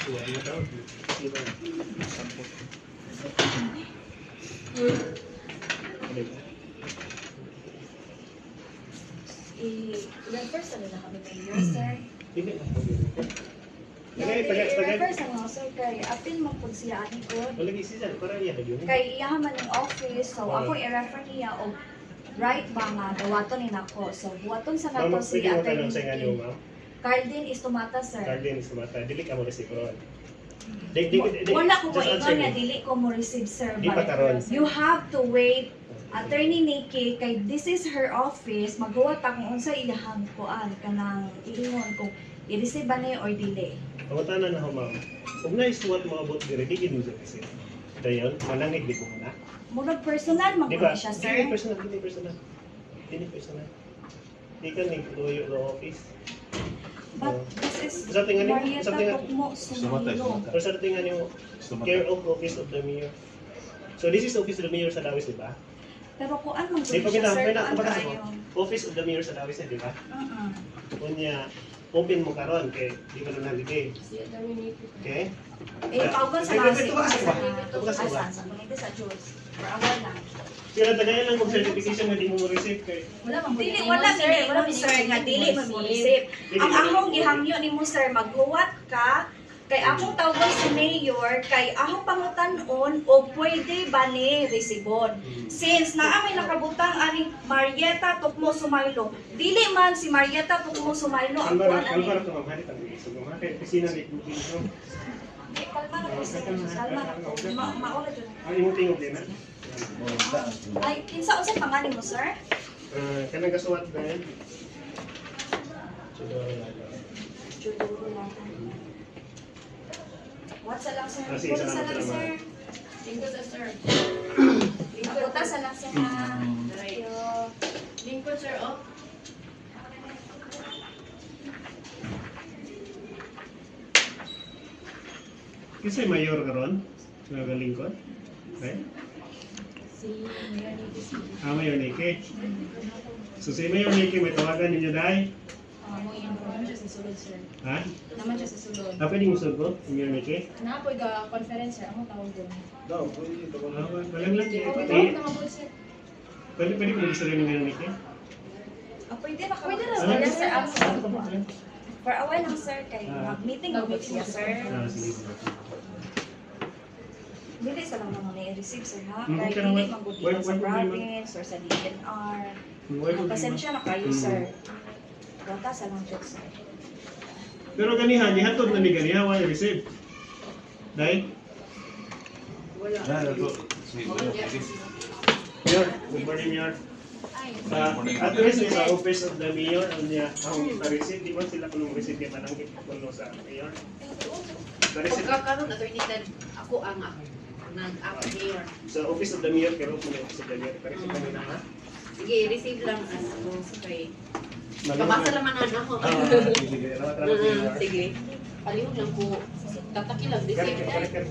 Ano daw? Sino? Sampot. I-refer sa nila kami mayor, sir. Hindi na po. I-refer sa mga sir kay apil mo po siya ani ko. Wala gisisan para iya yun. Kay iya man yung office, so ako i-refer niya og right ba nga dawaton ni nako. So buhaton sa nato si Pwede mo attorney tanong sa inyo, Nicky. ma'am. Cardin is tumata, sir. Guardian is mata. Dili ka mo receive ron. Wala ko po ikaw nga dili ko mo receive, sir. Di pa karon. You have to wait. Attorney Nicky, kay this is her office, maghuwat ta kung unsa iyahang kuan kanang iingon kung i-receive ba niya or dili. Pangutanan na ho, ma'am. Kung na-isuwat mo abot dire, di gid mo receive. Dayon, manangit di ko na. Murag personal Di ba? magkuha siya, sir. Dili personal, dili personal. Dili personal. Di ka ni tuyo ro office. But this is Sa tingin niyo, Marietta sa tingin- Tukmo Sumalo. Or sa tingnan niyo, care of office of the mayor. So this is office of the mayor sa Dawis, di ba? Pero kuan man Di pa siya, kita, sir, may kuan nakabasa kayo. ko. Office of the mayor sa Dawis, di ba? Uh-uh. Kunya, open mo karon kay di ka na holiday. Okay? Eh, pauban sa Wait, nasi. wait, tumakas ba? Tumakas ba? Asan? Sa kunito sa Diyos. For awal lang. Kaya tagayan lang kung certification nga di mo receive kay Wala sir, wala mo sir nga dili man mo receive. Ang akong gihangyo nimo sir maghuwat ka kay akong tawgon si mayor kay akong pangutan-on o pwede ba ni resibon. Since naa may nakabutang ani Marietta Tukmo Sumaylo. Dili man si Marietta Tukmo Sumaylo ang kuan ani. Kalmar to ma'am, halit ang iso mo. Kay opisina ni booking no. Kalma na po sir. Kalma na po. Mauna dyan. Ang imong tingog din na. Ay, kinsa unsay pangalan mo sir? Kanang kasuwat ba yan? Juduro lang. What's lang sir? Sige, What's salamat, lang sir? salamat. Lingkod sa sir. Abuta sa lang sir ha. Lingkod sir, oh. Kisay mayor karon? Nga galingkod? Okay? Si Mayor Nicky. Mayor Nicky. So si Mayor Nicky may tawagan ninyo dai? Mo naman siya sa sulod, sir. Ha? Naman siya sa sulod. Pwede mo ko? Mayor Nicky? Napoy ga conference, sir. Amo tawag doon. Walang lang eh. Okay, Pwede, tawag na mabul, sir. pwede mo gusto rin ng Mayor Nicky? Pwede ba Pwede na, sir. sir. Sir, Ano ako. pa ba? For a while lang sir kay mag-meeting mo siya sir. Sige. Dili sa lang naman i-receive sir ha. Mm, Kay okay dili naman. magbudihan sa Why- province or sa DNR. Pasensya na kayo sir. Wata sa lang dyan sir. Pero ganihan, gihatod na ni ganihan, wala receive. Dahil? Wala. Mayor, good morning, Mayor. Address ni sa office of the mayor ang niya ang receive. Di ba sila kung receive kay manangkit kuno sa mayor? Na-receive Pagkakaroon, attorney Ted, ako ang mayor. sa office of the mayor pero kung office of the mayor pa-receive kami na ha? Sige, receive lang as ako sa kay. Malamang- Kabasa naman ako. Sige, rawat-rawat mayor. Sige. Palihog lang ko. Tataki lang, receive Correct.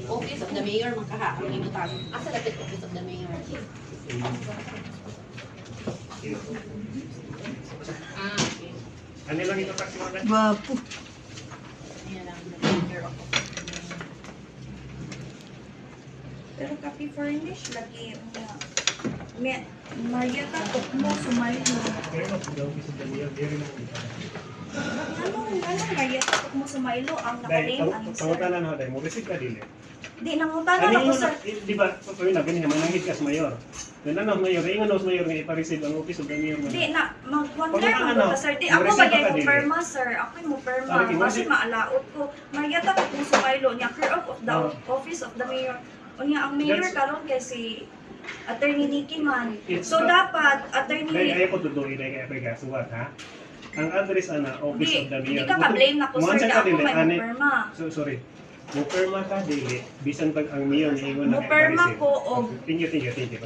Office of the Mayor, makaha. Ang inutan. Asa dapat Office of the Mayor? Okay. Ano lang ito taxi mo na? Wapo. Ayan lang. Mayor of Pero copy furnish lagi Marietta Tukmo Sumaylo. Pero the office of the mayor, very lang. Anong Marietta Tukmo Sumaylo ang Dahil, nakalink ang sir? pangutanan ho, dahil mo receive ka dili. Di nangutanan Ano ako yung, sir. di ba, pagkawin na, ganyan, manangit ka sa mayor. Then ano, mayor, ingon sa mayor nga ipa-receive ang office of the mayor. Di na mag-wonder Pagkakaano, mo sir. Di ako mo-receive bagay ka mo dili. perma sir. Ako mo perma. Sabi ko, Kasi di- maalaot ko. Marietta Tukmo Sumaylo niya care of the Oh. office of the mayor. Unya ang mayor That's- karon kay si Attorney Nicky man. It's So not- dapat Dahil attorney ayaw ko tutuloy na kaya pagkasuwat, ha? Ang address ana, office Di, of the mayor. di ka ka-blame na ko Muan sir. sa Di ako dili, may ani- perma. So, sorry. Muperma ka dili, bisan pag ang mayor ni ingon na Muperma ko og Thank you.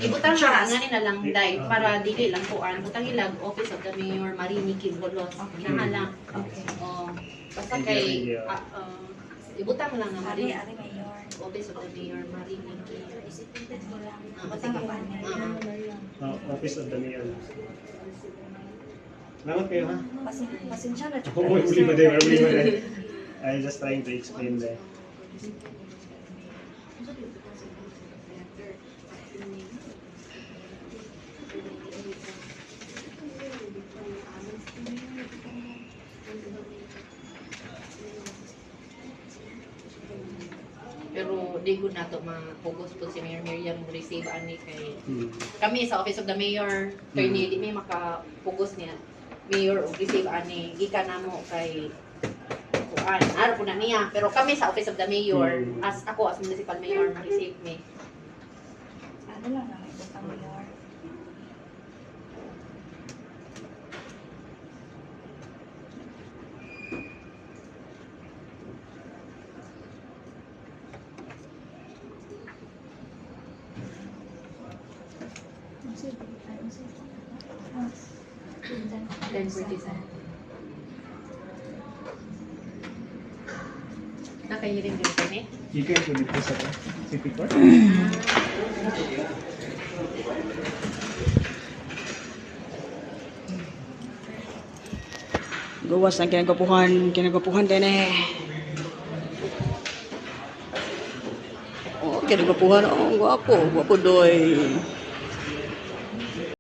Ibutang siya, nga nila lang, Di- dahil ah. para dili lang kuan. Butang ilag, Office of the Mayor, Marini Kibolos. Nahala. okay. Oh, basta Thank kay, you. ibutang lang na Ari Marini. ari mayor. Office of the Mayor, Marini Kibolos. Basta ka pa niya. Office of the mayor. Salamat kayo, ha? Pasensya na Ako mo uli ba din, uli ba din. I just trying to explain there. Pero di ko na to ma-focus po si Mayor Miriam receive ani kay Hmm. kami sa Office of the Mayor, attorney, di may maka-focus niya. Mayor o receive ani gikan namo kay kuan aro po na niya, pero kami sa Office of the Mayor as ako as municipal mayor ma-receive me. Ano lang na ito ang mayor. Then 47. Nakahiring din kami. You can put it sa City Court. Gawas ang kinagapuhan din eh. Oh, kinagapuhan, oh, gwapo doy.